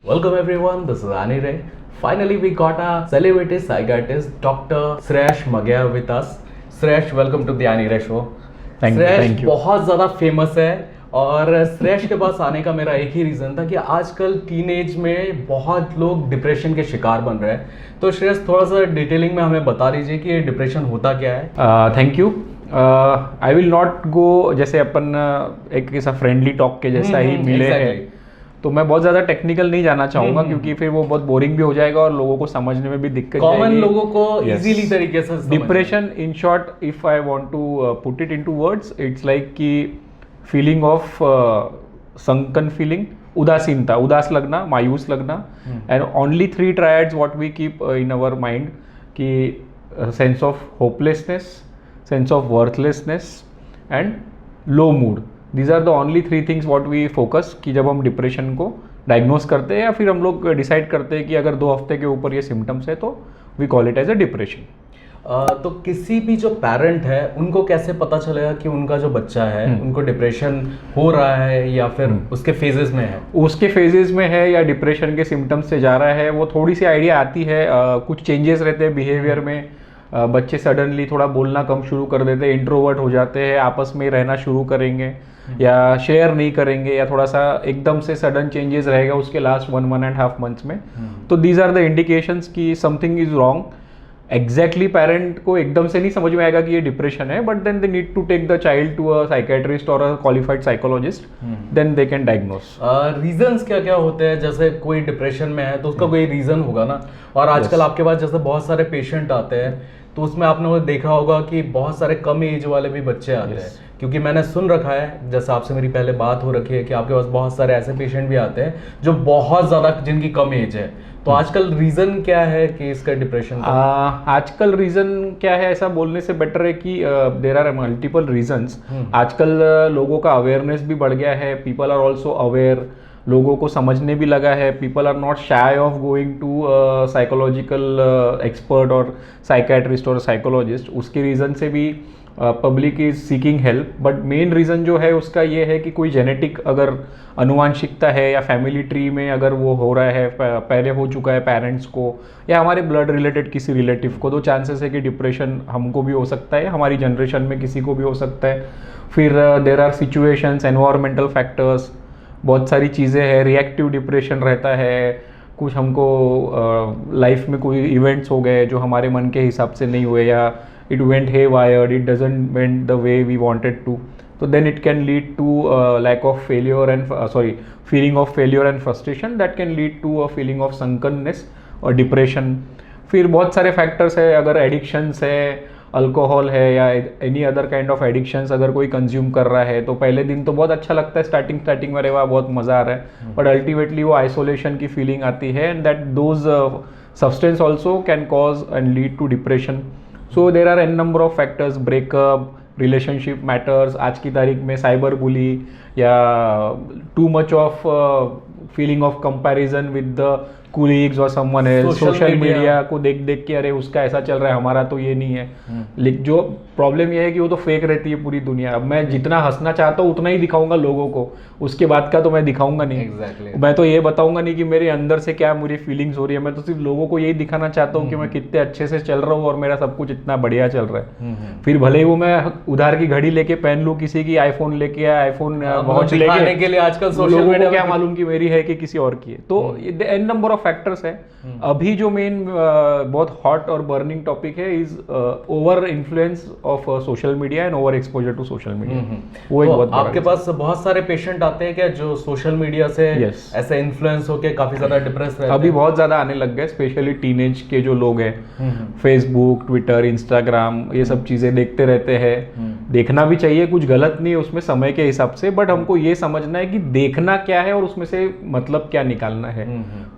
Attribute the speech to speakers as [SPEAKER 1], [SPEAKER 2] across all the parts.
[SPEAKER 1] Welcome everyone, this is Ani Ray. Finally we got a celebrity psychiatrist, Dr. Shreyash Maghia with us. Shreyash, welcome to the Ani Ray show.
[SPEAKER 2] Thank
[SPEAKER 1] Shreyas
[SPEAKER 2] you.
[SPEAKER 1] बहुत ज़्यादा famous है और श्रेयश के पास आने का मेरा एक ही रीज़न था कि आजकल टीनेज में बहुत लोग डिप्रेशन के शिकार बन रहे हैं। तो श्रेयश थोड़ा सा डिटेलिंग में हमें बता दीजिए कि ये डिप्रेशन होता क्या है।
[SPEAKER 2] Thank you. I will not गो जैसे अपन एक ऐसा फ्रेंडली टॉक के जैसा ही मिले हैं, तो मैं बहुत ज़्यादा टेक्निकल नहीं जाना चाहूँगा क्योंकि फिर वो बहुत बोरिंग भी हो जाएगा और लोगों को समझने में भी दिक्कत
[SPEAKER 1] कॉमन लोगों को इजीली
[SPEAKER 2] Yes.
[SPEAKER 1] तरीके से
[SPEAKER 2] depression in short if I want to put it into words, it's like कि फीलिंग ऑफ संकन फीलिंग, उदासीनता, उदास लगना, मायूस लगना, and only 3 triads what we keep in our mind कि sense of hopelessness, sense of worthlessness and low mood. These are the only 3 things what we focus कि जब हम डिप्रेशन को डायग्नोस करते हैं या फिर हम लोग डिसाइड करते हैं कि अगर 2 हफ्ते के ऊपर ये सिम्टम्स है तो we call it as a depression.
[SPEAKER 1] तो किसी भी जो पेरेंट है उनको कैसे पता चलेगा कि उनका जो बच्चा है उनको डिप्रेशन हो रहा है या फिर उसके फेजेस में है?
[SPEAKER 2] उसके फेजेस में है या डिप्रेशन के सिम्टम्स से जा रहा है, वो थोड़ी सी आइडिया आती है। कुछ चेंजेस रहते हैं बिहेवियर में। बच्चे सडनली थोड़ा बोलना कम शुरू कर देते हैं, इंट्रोवर्ट हो जाते हैं, आपस में रहना शुरू करेंगे या शेयर नहीं करेंगे, या थोड़ा सा एकदम से सडन चेंजेस रहेगा उसके लास्ट 1.5 मंथ्स में। तो दीज आर द इंडिकेशंस कि something is wrong. Exactly parent को एकदम से नहीं समझ में आएगा कि ये डिप्रेशन है, but then they need to take the child to a psychiatrist और a qualified psychologist, then they can diagnose.
[SPEAKER 1] Reasons क्या क्या होते हैं? जैसे कोई डिप्रेशन में है तो उसका कोई रीजन होगा ना, और आजकल आपके पास जैसे बहुत सारे पेशेंट आते हैं तो उसमें आपने वो देखा होगा कि बहुत सारे कम एज वाले भी बच्चे आते हैं, क्योंकि मैंने सुन रखा है, जैसे आपसे मेरी पहले बात हो रखी है कि आपके पास बहुत सारे ऐसे पेशेंट भी आते हैं जो बहुत ज़्यादा जिनकी कम एज है। तो आजकल रीज़न क्या है कि इसका डिप्रेशन का?
[SPEAKER 2] आजकल रीज़न क्या है ऐसा बोलने से बेटर है कि देर आर मल्टीपल रीजंस। आजकल लोगों का अवेयरनेस भी बढ़ गया है, पीपल आर ऑल्सो अवेयर, लोगों को समझने भी लगा है, people are not shy of going to psychological expert और साइकेट्रिस्ट और साइकोलॉजिस्ट। उसके रीज़न से भी public is seeking help. But main reason जो है उसका ये है कि कोई जेनेटिक अगर अनुवांशिकता है या फैमिली ट्री में अगर वो हो रहा है, पहले हो चुका है पेरेंट्स को या हमारे ब्लड रिलेटेड किसी रिलेटिव को, तो चांसेस है कि डिप्रेशन हमको भी हो सकता है, हमारी जनरेशन में किसी को भी हो सकता है। फिर there are situations, environmental factors, बहुत सारी चीज़ें हैं। रिएक्टिव डिप्रेशन रहता है, कुछ हमको लाइफ में कोई इवेंट्स हो गए जो हमारे मन के हिसाब से नहीं हुए, या it went haywire, it doesn't went the way we wanted to, so then it can lead to lack of failure and feeling of failure and frustration that can lead to a feeling of sunkenness और depression। फिर बहुत सारे factors है, अगर addictions है, alcohol है या any other kind of addictions अगर कोई कंज्यूम कर रहा है तो पहले दिन तो बहुत अच्छा लगता है, स्टार्टिंग में रेवा बहुत मज़ा आ रहा है, बट अल्टीमेटली वो आइसोलेशन की फीलिंग आती है, and that those substance also can cause and lead to depression. So there are an number of factors, breakup, relationship matters, आज की तारीख में साइबर बुली या too much of feeling of comparison with the colleagues और someone else, social media को देख देख के अरे उसका ऐसा चल रहा है, हमारा तो ये नहीं है। लेकिन जो प्रॉब्लम ये है कि वो तो फेक रहती है पूरी दुनिया। अब मैं जितना हंसना चाहता हूँ उतना ही दिखाऊंगा लोगों को, उसके बाद का तो मैं दिखाऊंगा नहीं।
[SPEAKER 1] Exactly.
[SPEAKER 2] मैं तो ये बताऊंगा नहीं कि मेरे अंदर से क्या मेरी फीलिंग्स हो रही है, मैं तो सिर्फ लोगों को यही दिखाना चाहता हूँ कि मैं कितने अच्छे से चल रहा हूँ और मेरा सब कुछ इतना बढ़िया चल रहा है। फिर भले ही वो मैं उधार की घड़ी लेके पहन लूँ, किसी की आईफोन लेके या आईफोन वॉच
[SPEAKER 1] दिखाने के लिए आजकल सोशल
[SPEAKER 2] लोगों
[SPEAKER 1] मीडिया
[SPEAKER 2] को क्या मालूम कि मेरी है कि किसी और की है। तो एन नंबर ऑफ फैक्टर्स है। अभी जो मेन बहुत हॉट और बर्निंग टॉपिक है is over influence of social media and over exposure to social media. वो एक बहुत
[SPEAKER 1] आपके पास बहुत सारे पेशेंट आते हैं क्या जो सोशल मीडिया से
[SPEAKER 2] Yes.
[SPEAKER 1] ऐसे इन्फ्लुएंस होके काफी ज्यादा डिप्रेस रहते हैं?
[SPEAKER 2] अभी बहुत ज्यादा आने लग गए, स्पेशली टीनेज के जो लोग हैं, फेसबुक, ट्विटर, इंस्टाग्राम, ये सब चीजें देखते रहते हैं। देखना भी चाहिए, कुछ गलत नहीं है उसमें समय के हिसाब से, बट हमको ये समझना है कि देखना क्या है और उसमें से मतलब क्या निकालना है।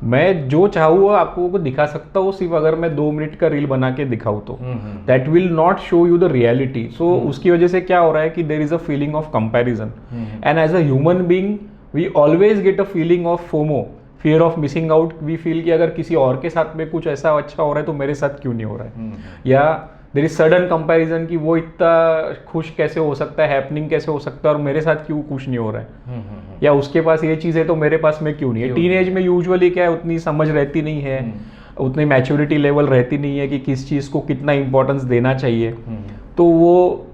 [SPEAKER 2] मैं जो चाहूँ आपको को दिखा सकता हूँ, सिर्फ अगर मैं 2 मिनट का रील बना के दिखाऊँ तो that will not show you the reality. So उसकी वजह से क्या हो रहा है कि there is a feeling of comparison, and as a human being we always get a feeling of FOMO, fear of missing out. We feel कि अगर किसी और के साथ में कुछ ऐसा अच्छा हो रहा है तो मेरे साथ क्यों नहीं हो रहा है, या देयर इज सडन कंपैरिजन कि वो इतना खुश कैसे हो सकता है, हैपनिंग कैसे हो सकता है और मेरे साथ क्यों खुश नहीं हो रहा है, या उसके पास ये चीज़ है तो मेरे पास में क्यों नहीं है। टीन एज में यूजुअली क्या है, उतनी समझ रहती नहीं है, उतनी मैच्योरिटी लेवल रहती नहीं है कि किस चीज़ को कितना इंपॉर्टेंस देना चाहिए। तो वो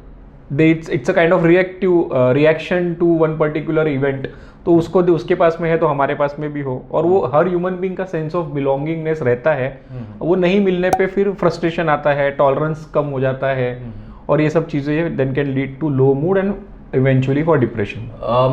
[SPEAKER 2] it's a kind of reaction to one particular event, तो उसको उसके पास में है तो हमारे पास में भी हो, और वो हर ह्यूमन बीइंग का सेंस ऑफ बिलोंगिंगनेस रहता है, वो नहीं मिलने पे फिर फ्रस्ट्रेशन आता है, टॉलरेंस कम हो जाता है, और ये सब चीज़ें then can lead to low mood and eventually for depression.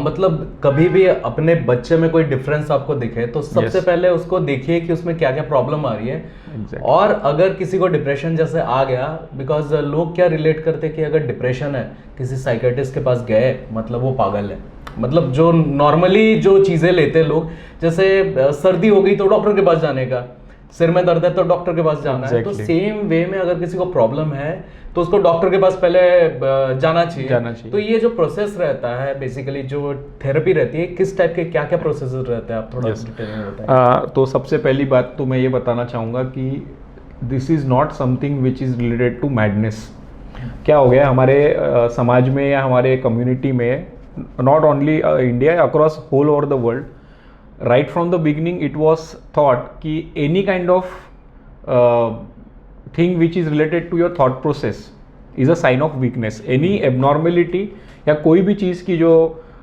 [SPEAKER 1] मतलब कभी भी अपने बच्चे में कोई डिफरेंस आपको दिखे तो सबसे पहले उसको देखिए कि उसमें क्या क्या प्रॉब्लम आ रही है। और अगर किसी को डिप्रेशन जैसे आ गया, बिकॉज लोग क्या रिलेट करते हैं कि अगर डिप्रेशन है, किसी साइकेट्रिस्ट के पास गए मतलब वो पागल है। मतलब जो नॉर्मली जो चीज़ें लेते हैं लोग, जैसे सर्दी हो गई तो डॉक्टर के पास जाने का, सिर में दर्द है तो डॉक्टर के पास जाना है। तो सेम वे में अगर किसी को प्रॉब्लम है तो उसको डॉक्टर के पास पहले जाना चाहिए। तो ये जो प्रोसेस रहता है बेसिकली, जो थेरेपी रहती है, किस टाइप के क्या क्या प्रोसेस रहते हैं, आप थोड़ा डिटेल में बताएं।
[SPEAKER 2] तो सबसे पहली बात तो मैं ये बताना चाहूँगा कि this is not something which is related to madness. क्या हो गया हमारे समाज में या हमारे कम्युनिटी में, not only India, across whole over the world, right from the beginning it was thought कि any kind of thing which is related to your thought process is a sign of weakness. Any abnormality या कोई भी चीज़ की जो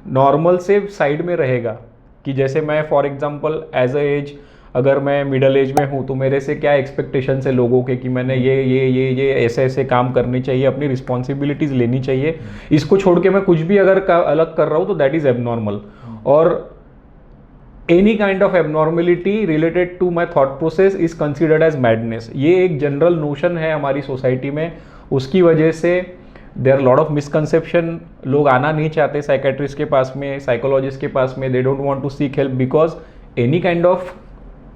[SPEAKER 2] normal से side में रहेगा, कि जैसे मैं for example as a age, अगर मैं मिडल एज में हूँ तो मेरे से क्या एक्सपेक्टेशंस है लोगों के कि मैंने ये ऐसे ऐसे काम करने चाहिए, अपनी रिस्पॉन्सिबिलिटीज़ लेनी चाहिए, इसको छोड़ के मैं कुछ भी अगर अलग कर रहा हूँ तो दैट इज़ एबनॉर्मल। और any kind of abnormality related to my thought process is considered as madness. ये एक जनरल नोशन है हमारी सोसाइटी में, उसकी वजह से there are lot of misconception. लोग आना नहीं चाहते साइकेट्रिस्ट के पास में, साइकोलॉजिस्ट के पास में, they don't want to seek help because any kind of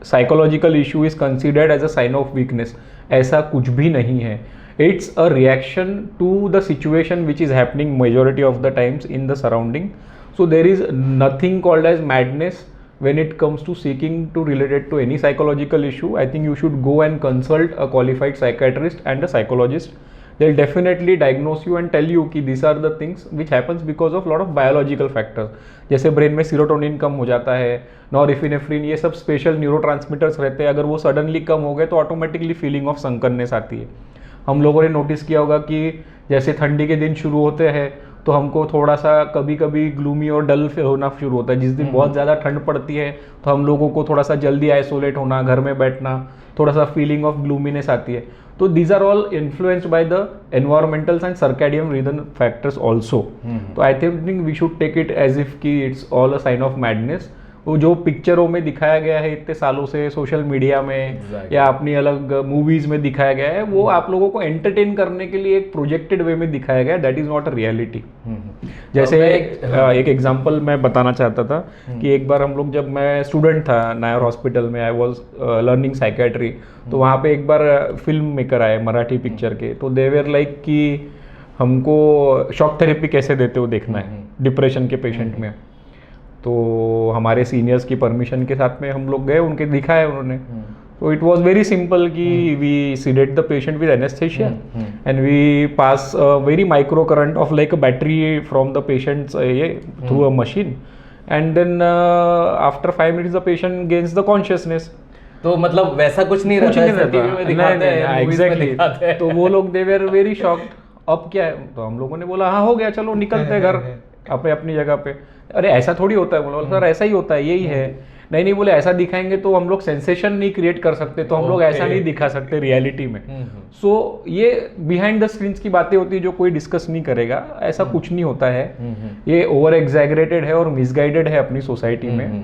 [SPEAKER 2] psychological issue is considered as a sign of weakness. ऐसा कुछ भी नहीं है, it's a reaction to the situation which is happening majority of the times in the surrounding. So there is nothing called as madness when it comes to seeking to related to any psychological issue. I think you should go and consult a qualified psychiatrist and a psychologist. They'll definitely diagnose you and tell you कि these are the things which happens because of lot of biological factors. जैसे brain में serotonin कम हो जाता है, norepinephrine, ये सब special neurotransmitters रहते हैं, अगर वो सडनली कम हो गए तो ऑटोमेटिकली फीलिंग ऑफ संकटनेस आती है। हम लोगों ने नोटिस किया होगा कि जैसे ठंडी के दिन शुरू होते हैं तो हमको थोड़ा सा कभी कभी ग्लूमी और डल होना शुरू होता है। जिस दिन बहुत ज़्यादा ठंड पड़ती है तो हम लोगों को थोड़ा सा जल्दी आइसोलेट होना, घर में बैठना, थोड़ा सा फीलिंग ऑफ ग्लूमीनेस आती है। तो these are all influenced by the environmentals and circadian rhythm factors also. तो I think we should take it as if कि it's all a sign of madness. वो जो पिक्चरों में दिखाया गया है इतने सालों से सोशल मीडिया में या अपनी अलग मूवीज में दिखाया गया है, वो आप लोगों को एंटरटेन करने के लिए एक प्रोजेक्टेड वे में दिखाया गया है, that is not a reality. जैसे एक एग्जांपल मैं बताना चाहता था कि एक बार हम लोग, जब मैं स्टूडेंट था नायर हॉस्पिटल में, आई वाज लर्निंग साइकेट्री, तो वहाँ पे एक बार फिल्म मेकर आए मराठी पिक्चर के, तो दे वेर लाइक कि हमको शॉक थेरेपी कैसे देते हो देखना है डिप्रेशन के पेशेंट में। तो हमारे सीनियर्स की परमिशन के साथ में हम लोग गए, उनके दिखाया उन्होंने। तो इट वाज वेरी सिंपल कि we sedate the patient with anaesthesia and we pass very micro current of like a battery from the patients ये through a machine, and then after 5 minutes the patient gains the consciousness.
[SPEAKER 1] तो मतलब वैसा कुछ नहीं रहता है, TV में दिखाते हैं, मूवीज में दिखाते हैं।
[SPEAKER 2] तो वो लोग दे वर वेरी शॉक्ड, अब क्या है? तो हम लोगों ने बोला हाँ हो गया, चलो निकलते हैं घर अपने अपनी जगह पे। अरे ऐसा थोड़ी होता है, बोला सर ऐसा ही होता है, यही है। नहीं बोले ऐसा दिखाएंगे तो हम लोग सेंसेशन नहीं क्रिएट कर सकते, तो हम लोग ऐसा नहीं दिखा सकते रियलिटी में। सो ये बिहाइंड द स्क्रीन्स की बातें होती है जो कोई डिस्कस नहीं करेगा, ऐसा कुछ नहीं होता है। ये ओवर एग्जैगरेटेड है और मिसगाइडेड है अपनी सोसाइटी में।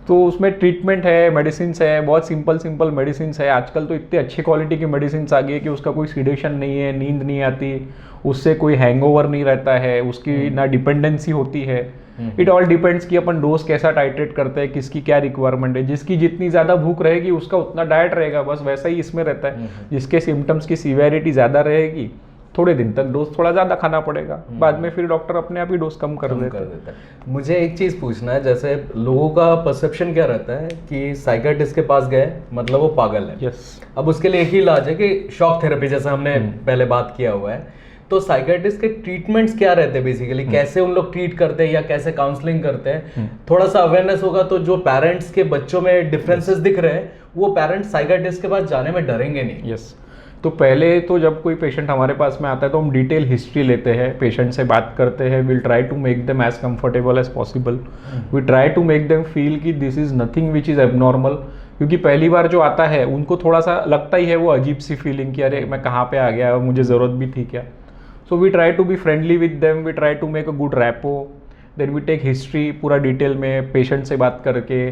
[SPEAKER 2] तो उसमें ट्रीटमेंट है, मेडिसिन है, बहुत सिंपल मेडिसिन है। आजकल तो इतने अच्छी क्वालिटी की मेडिसिन आ गई है कि उसका कोई सीडेशन नहीं है, नींद नहीं आती, उससे कोई हैंगओवर नहीं रहता है, उसकी ना डिपेंडेंसी होती है। इट ऑल डिपेंड्स कि अपन डोज कैसा टाइट्रेट करते हैं, किसकी क्या रिक्वायरमेंट है। जिसकी जितनी ज़्यादा भूख रहेगी उसका उतना डाइट रहेगा, बस वैसा ही इसमें रहता है। जिसके सिम्टम्स की सीवियरिटी ज़्यादा रहेगी, थोड़े दिन तक डोज थोड़ा ज़्यादा खाना पड़ेगा, बाद में फिर डॉक्टर अपने आप ही डोज कम कर देता
[SPEAKER 1] है। मुझे एक चीज़ पूछना है, जैसे लोगों का परसेप्शन क्या रहता है कि साइकियाट्रिस्ट के पास गए मतलब वो पागल है।
[SPEAKER 2] यस।
[SPEAKER 1] अब उसके लिए एक ही इलाज है कि शॉक थेरेपी, जैसे हमने पहले बात किया हुआ है। तो साइकियाट्रिस्ट के ट्रीटमेंट्स क्या रहते हैं बेसिकली, कैसे उन लोग ट्रीट करते हैं या कैसे काउंसलिंग करते हैं? थोड़ा सा अवेयरनेस होगा तो जो पेरेंट्स के बच्चों में डिफरेंसेस दिख रहे हैं वो पेरेंट्स साइकियाट्रिस्ट के पास जाने में डरेंगे नहीं।
[SPEAKER 2] यस। तो पहले तो जब कोई पेशेंट हमारे पास में आता है तो हम डिटेल हिस्ट्री लेते हैं, पेशेंट से बात करते हैं, will try to make them as comfortable as possible, we try to make them feel कि this is nothing which is abnormal. क्योंकि पहली बार जो आता है उनको थोड़ा सा लगता ही है वो अजीब सी फीलिंग कि अरे मैं कहाँ पे आ गया, मुझे ज़रूरत भी थी क्या। So we try to be friendly with them, we try to make a good rapport, then we take history पूरा डिटेल में पेशेंट से बात करके।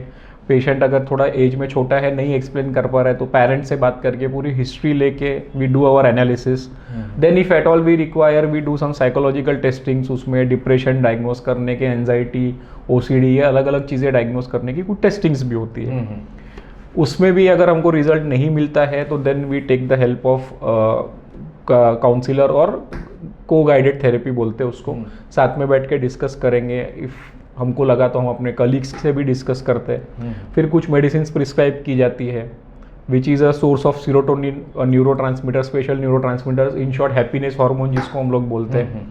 [SPEAKER 2] पेशेंट अगर थोड़ा एज में छोटा है, नहीं एक्सप्लेन कर पा रहा है, तो पेरेंट्स से बात करके पूरी हिस्ट्री लेके we do our analysis. Then if at all we require we do some psychological testings, उसमें डिप्रेशन डायग्नोस करने के, एंजाइटी, OCD, ये अलग अलग चीज़ें डायग्नोस करने की कुछ टेस्टिंग्स भी होती है। उसमें भी अगर हमको रिजल्ट नहीं मिलता है तो then we take the help of counsellor और को गाइडेड थेरेपी बोलते हैं उसको। साथ में बैठ के डिस्कस करेंगे, इफ़ हमको लगा तो हम अपने कलीग्स से भी डिस्कस करते हैं। फिर कुछ मेडिसिन प्रिस्क्राइब की जाती है which is a source of serotonin, neurotransmitter, special neurotransmitters, in short happiness hormone जिसको हम लोग बोलते हैं।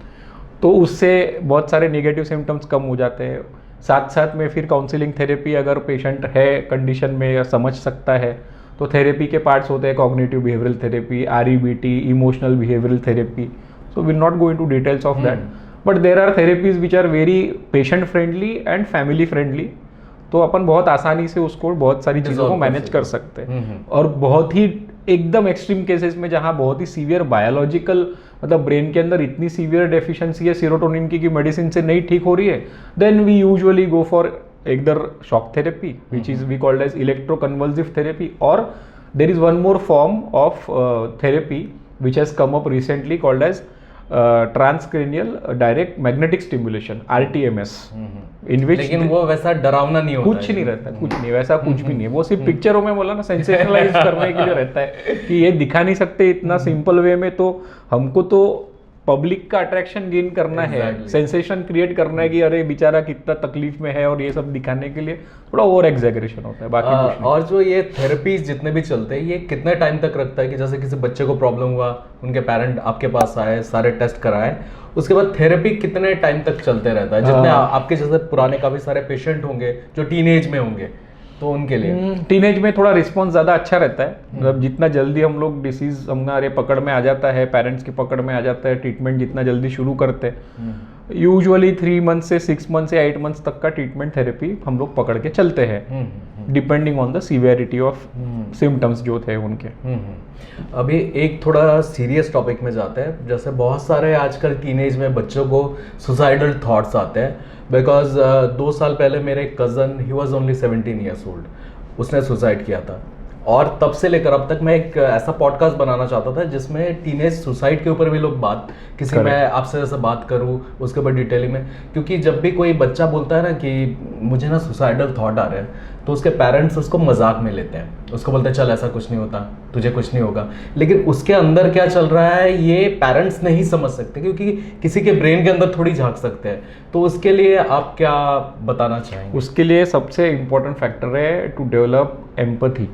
[SPEAKER 2] तो उससे बहुत सारे नेगेटिव सिम्टम्स कम हो जाते हैं। साथ साथ में फिर काउंसलिंग थेरेपी, अगर पेशेंट है कंडीशन में या समझ सकता है तो थेरेपी के पार्ट्स होते हैं cognitive behavioural therapy, REBT, emotional behavioural therapy. So will not go into details of that, but there are therapies which are very patient friendly and family friendly. तो अपन बहुत आसानी से उसको बहुत सारी चीज़ों को मैनेज कर सकते हैं। और बहुत ही एकदम एक्सट्रीम केसेस में जहाँ बहुत ही सीवियर बायोलॉजिकल, मतलब ब्रेन के अंदर इतनी सीवियर डेफिशिएंसी है सीरोटोनिन की कि मेडिसिन से नहीं ठीक हो रही है, then we usually go for either shock therapy which is we called as electroconvulsive therapy, or there is one more form of therapy which has come up recently called as transcranial direct magnetic stimulation, RTMS, in which
[SPEAKER 1] लेकिन वो वैसा डरावना नहीं होता,
[SPEAKER 2] कुछ नहीं रहता, कुछ नहीं वैसा, कुछ भी नहीं है। वो सिर्फ पिक्चरों में बोला ना सेंसेशनलाइज करने के लिए रहता है कि ये दिखा नहीं सकते इतना सिंपल वे में, तो हमको तो पब्लिक का अट्रैक्शन गेन करना है, सेंसेशन क्रिएट करना है कि अरे बेचारा कितना तकलीफ में है, और ये सब दिखाने के लिए थोड़ा ओवर एग्जैगरेशन होता है, बाकी कुछ नहीं।
[SPEAKER 1] और जो ये थेरेपीज जितने भी चलते हैं ये कितने टाइम तक रखता है? कि जैसे किसी बच्चे को प्रॉब्लम हुआ, उनके पेरेंट आपके पास आए, सारे टेस्ट कराए, उसके बाद थेरेपी कितने टाइम तक चलते रहता है? जितने आपके जैसे पुराने काफी सारे पेशेंट होंगे जो टीनेज में होंगे तो उनके लिए
[SPEAKER 2] टीनेज में थोड़ा रिस्पॉन्स ज़्यादा अच्छा रहता है। मतलब जितना जल्दी हम लोग डिसीज हमारे पकड़ में आ जाता है, पेरेंट्स की पकड़ में आ जाता है, ट्रीटमेंट जितना जल्दी शुरू करते हैं, यूजुअली 3 मंथ से 6 मंथ से 8 मंथ्स तक का ट्रीटमेंट थेरेपी हम लोग पकड़ के चलते हैं, depending on the severity of symptoms जो थे उनके।
[SPEAKER 1] अभी एक थोड़ा सीरियस टॉपिक में जाते हैं। जैसे बहुत सारे आजकल टीनेज में बच्चों को सुसाइडल थॉट्स आते हैं, बिकॉज 2 साल पहले मेरे cousin, he was only 17 years old, उसने सुसाइड किया था। और तब से लेकर अब तक मैं एक ऐसा पॉडकास्ट बनाना चाहता था जिसमें टीनेज सुसाइड के ऊपर भी लोग बात, किसी मैं आपसे जैसे बात करूं उसके ऊपर डिटेलिंग में, क्योंकि जब भी कोई बच्चा बोलता है ना कि मुझे ना सुसाइडल थॉट आ रहे हैं, तो उसके पेरेंट्स उसको मजाक में लेते हैं, उसको बोलते हैं चल ऐसा कुछ नहीं होता, तुझे कुछ नहीं होगा। लेकिन उसके अंदर क्या चल रहा है ये पेरेंट्स नहीं समझ सकते, क्योंकि किसी के ब्रेन के अंदर थोड़ी झांक सकते हैं। तो उसके लिए आप क्या बताना चाहेंगे?
[SPEAKER 2] उसके लिए सबसे इम्पोर्टेंट फैक्टर है to develop empathy.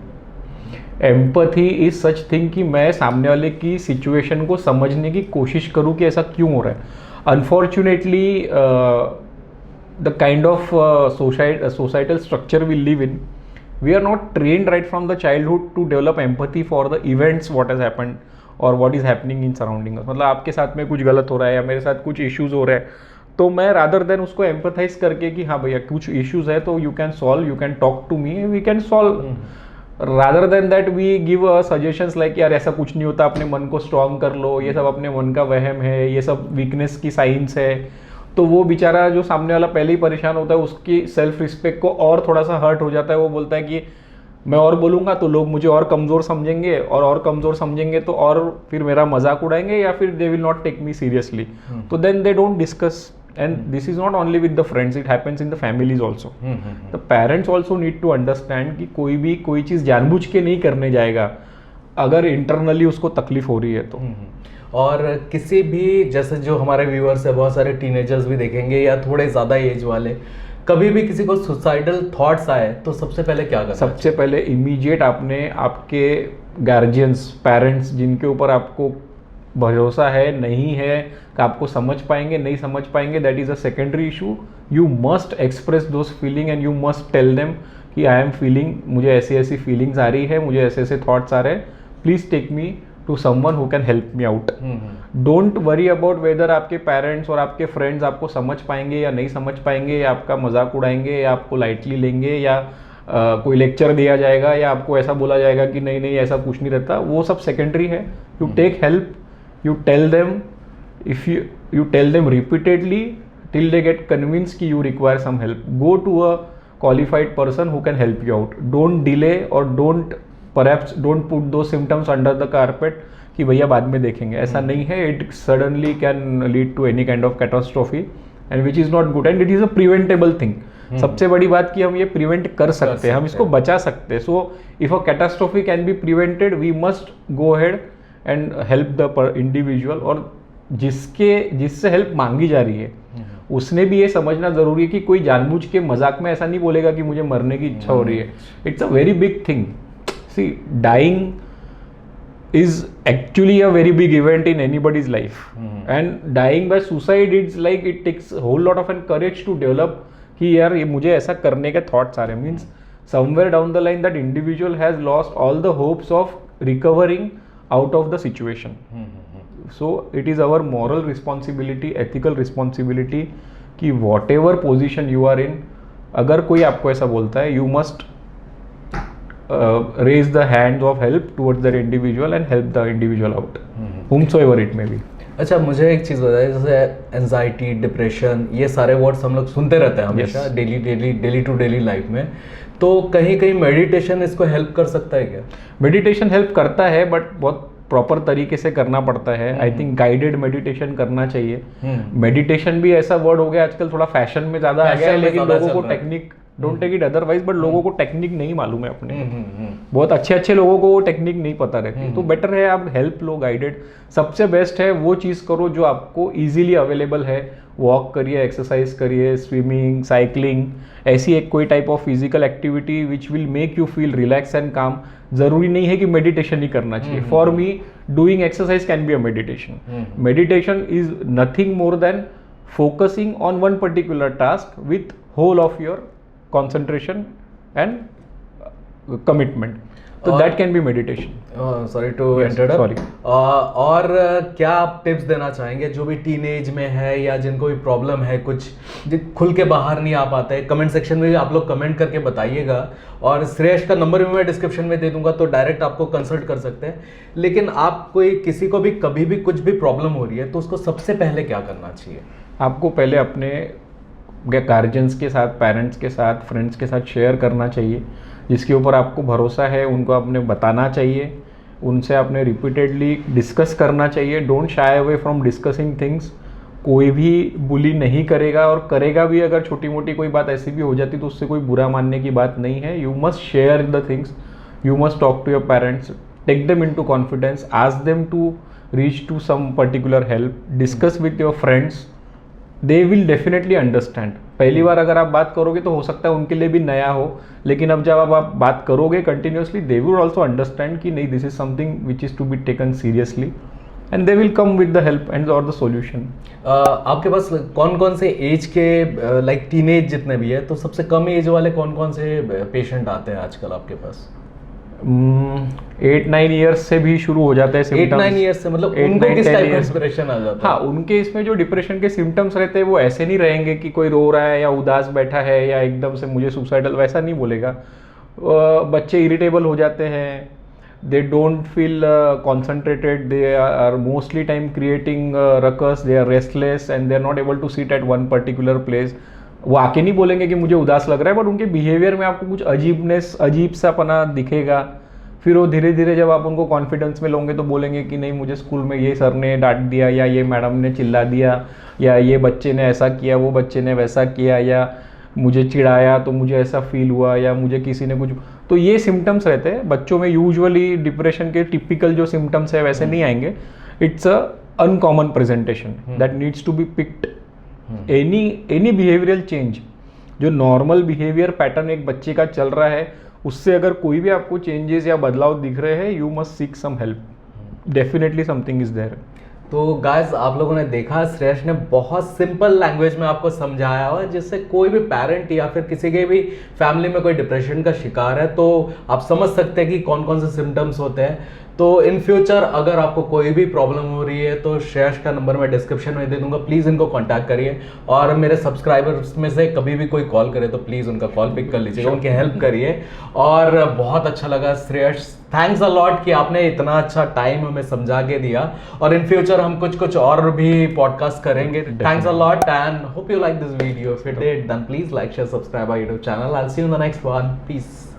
[SPEAKER 2] Empathy is such thing कि मैं सामने वाले की सिचुएशन को समझने की कोशिश करूं कि ऐसा क्यों हो रहा है। Unfortunately the kind of societal structure we live in, we are not trained right from the childhood to develop empathy for the events what has happened और what is happening in surrounding. मतलब आपके साथ में कुछ गलत हो रहा है या मेरे साथ कुछ इश्यूज हो रहे हैं, तो मैं रादर देन उसको एम्पैथाइज करके कि हाँ भैया कुछ इश्यूज है तो you can solve, you can talk to me, we can solve, rather than that we give suggestions like यार ऐसा कुछ नहीं होता, अपने मन को स्ट्रांग कर लो, ये सब अपने मन का वहम है, ये सब वीकनेस की साइंस है। तो वो बेचारा जो सामने वाला पहले ही परेशान होता है, उसकी सेल्फ रिस्पेक्ट को और थोड़ा सा हर्ट हो जाता है। वो बोलता है कि मैं और बोलूँगा तो लोग मुझे और कमज़ोर समझेंगे, और कमज़ोर समझेंगे तो और फिर मेरा मजाक उड़ाएंगे, या फिर they will not take me seriously. तो then they don't discuss, and this is not only with the friends, it happens in the families also. The parents also need to understand कि कोई चीज़ जानबूझ के नहीं करने जाएगा अगर इंटरनली उसको तकलीफ हो रही है तो।
[SPEAKER 1] और किसी भी जैसे जो हमारे व्यूअर्स है बहुत सारे टीनेजर्स भी देखेंगे या थोड़े ज़्यादा एज वाले, कभी भी किसी को सुसाइडल थॉट्स आए तो सबसे पहले क्या करना
[SPEAKER 2] सबसे पहले इमीडिएट आपने आपके गार्जियंस, पेरेंट्स जिनके ऊपर आपको भरोसा है नहीं है कि आपको समझ पाएंगे नहीं समझ पाएंगे, that is a secondary issue. You must express those feeling and you must tell them कि आई एम फीलिंग, मुझे ऐसी ऐसी फीलिंग्स आ रही है, मुझे ऐसे ऐसे थॉट्स आ रहे हैं, please take me to someone who can help me out. Don't worry about whether आपके पेरेंट्स और आपके फ्रेंड्स आपको समझ पाएंगे या नहीं समझ पाएंगे, या आपका मजाक उड़ाएंगे या आपको लाइटली लेंगे, या कोई लेक्चर दिया जाएगा या आपको ऐसा बोला जाएगा कि नहीं नहीं ऐसा कुछ नहीं रहता. वो सब सेकेंडरी है. You take help, you tell them, if you tell them repeatedly till they get convinced कि you require some help. Go to a qualified person who can help you out. Don't delay or don't put those symptoms under the carpet कि भैया बाद में देखेंगे. ऐसा नहीं है. It suddenly can lead to any kind of catastrophe and which is not good and it is a preventable thing. सबसे बड़ी बात कि हम ये प्रिवेंट कर सकते हैं, हम इसको बचा सकते हैं. So if a catastrophe can be prevented, we must go ahead and help the individual. और जिससे हेल्प मांगी जा रही है उसने भी ये समझना जरूरी है कि कोई जानबूझ के मजाक में ऐसा नहीं बोलेगा कि मुझे मरने की इच्छा हो रही है. It's a very big thing. See, dying is actually a very big event in anybody's life. And dying by suicide, it's like it takes a whole lot of courage to develop कि यार ये मुझे ऐसा करने के thoughts आ रहे हैं. Means somewhere down the line that individual has lost all the hopes of recovering out of the situation. So it is our moral responsibility, ethical responsibility कि whatever position you are in, अगर कोई आपको ऐसा बोलता है, you must raise the hands of help towards that individual and help the individual out, whomsoever it may be.
[SPEAKER 1] अच्छा, मुझे एक चीज़ बताइए, जैसे एंजाइटी, डिप्रेशन, ये सारे वर्ड्स हम लोग सुनते रहते हैं हमेशा डेली टू डेली लाइफ में, तो कहीं कहीं मेडिटेशन इसको हेल्प कर सकता है क्या?
[SPEAKER 2] मेडिटेशन हेल्प करता है बट बहुत प्रॉपर तरीके से करना पड़ता है. आई थिंक गाइडेड मेडिटेशन करना चाहिए. मेडिटेशन भी ऐसा वर्ड हो गया आजकल, थोड़ा फैशन में ज़्यादा आ गया है, लेकिन लोगों को technique, don't take it otherwise, but लोगों को टेक्निक नहीं मालूम है अपने. बहुत अच्छे लोगों को वो टेक्निक नहीं पता रहती. तो बेटर है आप हेल्प लो, गाइडेड. सबसे बेस्ट है वो चीज़ करो जो आपको इजीली अवेलेबल है. वॉक करिए, एक्सरसाइज करिए, स्विमिंग, साइकिलिंग, ऐसी एक कोई type of physical activity which will make you feel relax and calm. जरूरी नहीं है कि मेडिटेशन ही करना चाहिए. For me doing exercise can be a meditation. Meditation is nothing more than focusing on one particular task with whole of your concentration and commitment. So that can be meditation.
[SPEAKER 1] Sorry to interrupt.
[SPEAKER 2] Sorry.
[SPEAKER 1] और क्या आप tips देना चाहेंगे जो भी teenage में है या जिनको भी प्रॉब्लम है, कुछ खुल के बाहर नहीं आ पाते हैं? कमेंट सेक्शन में भी आप लोग कमेंट करके बताइएगा, और श्रेयस का नंबर भी मैं डिस्क्रिप्शन में दे दूंगा, तो डायरेक्ट आपको कंसल्ट कर सकते हैं. लेकिन आप कोई किसी को भी कभी भी कुछ भी प्रॉब्लम हो रही है तो उसको सबसे पहले क्या करना चाहिए?
[SPEAKER 2] आपको पहले अपने गार्जियंस के साथ, पेरेंट्स के साथ, फ्रेंड्स के साथ शेयर करना चाहिए. जिसके ऊपर आपको भरोसा है उनको आपने बताना चाहिए. उनसे आपने रिपीटेडली डिस्कस करना चाहिए. Don't shy away from discussing things. कोई भी बुली नहीं करेगा, और करेगा भी अगर छोटी मोटी कोई बात ऐसी भी हो जाती तो उससे कोई बुरा मानने की बात नहीं है. You must share the things. You must talk to your parents, take them in to confidence, ask them to reach to some particular help, discuss with your friends. They will definitely understand. पहली बार अगर आप बात करोगे तो हो सकता है उनके लिए भी नया हो, लेकिन अब जब आप बात करोगे continuously, they will also understand कि नहीं, this is something which is to be taken seriously, and they will come with the help and और द सॉल्यूशन.
[SPEAKER 1] आपके पास कौन कौन से एज के, लाइक टीनेज जितने भी है, तो सबसे कम एज वाले कौन कौन से पेशेंट आते हैं आजकल आपके पास?
[SPEAKER 2] 8-9 ईयर्स से भी शुरू हो जाते हैं सिम्टम्स.
[SPEAKER 1] 8-9 ईयर्स से, मतलब उनको किस टाइप का डिप्रेशन आ जाता है?
[SPEAKER 2] हाँ, उनके इसमें जो डिप्रेशन के सिम्टम्स रहते हैं वो ऐसे नहीं रहेंगे कि कोई रो रहा है या उदास बैठा है या एकदम से मुझे सुसाइडल, वैसा नहीं बोलेगा. बच्चे इरिटेबल हो जाते हैं. They don't feel concentrated. They are mostly time creating ruckus. They are restless and they are not able to sit at one particular place. वो आके नहीं बोलेंगे कि मुझे उदास लग रहा है, बट उनके बिहेवियर में आपको कुछ अजीब सा पना दिखेगा. फिर वो धीरे धीरे जब आप उनको कॉन्फिडेंस में लोगे तो बोलेंगे कि नहीं, मुझे स्कूल में ये सर ने डांट दिया, या ये मैडम ने चिल्ला दिया, या ये बच्चे ने ऐसा किया, वो बच्चे ने वैसा किया, या मुझे चिढ़ाया तो मुझे ऐसा फील हुआ, या मुझे किसी ने कुछ. तो ये सिम्टम्स रहते हैं बच्चों में. यूजुअली डिप्रेशन के टिपिकल जो सिम्टम्स है वैसे नहीं आएंगे. It's a uncommon presentation that needs to be picked. Any behavioral change, जो नॉर्मल बिहेवियर पैटर्न एक बच्चे का चल रहा है, उससे अगर कोई भी आपको चेंजेस या बदलाव दिख रहे हैं, you must seek some help. Definitely something is there.
[SPEAKER 1] तो गाइस आप लोगों ने देखा श्रेयस ने बहुत सिंपल लैंग्वेज में आपको समझाया हुआ जिससे कोई भी पेरेंट या फिर किसी के भी फैमिली में कोई डिप्रेशन का शिकार है तो आप समझ सकते हैं कि कौन कौन से सिम्टम्स होते हैं. तो इन फ्यूचर अगर आपको कोई भी प्रॉब्लम हो रही है तो श्रेयस का नंबर मैं डिस्क्रिप्शन में दे दूंगा, प्लीज़ इनको कांटेक्ट करिए. और मेरे सब्सक्राइबर्स में से कभी भी कोई कॉल करे तो प्लीज़ उनका कॉल पिक कर लीजिएगा, उनकी हेल्प करिए. और बहुत अच्छा लगा श्रेयस, थैंक्स अ लॉट कि आपने इतना अच्छा टाइम हमें समझा के दिया. और इन फ्यूचर हम कुछ और भी पॉडकास्ट करेंगे. Thanks a lot and hope you like this video. If you did then please like share subscribe our YouTube channel. I will see you in the next one. Piece.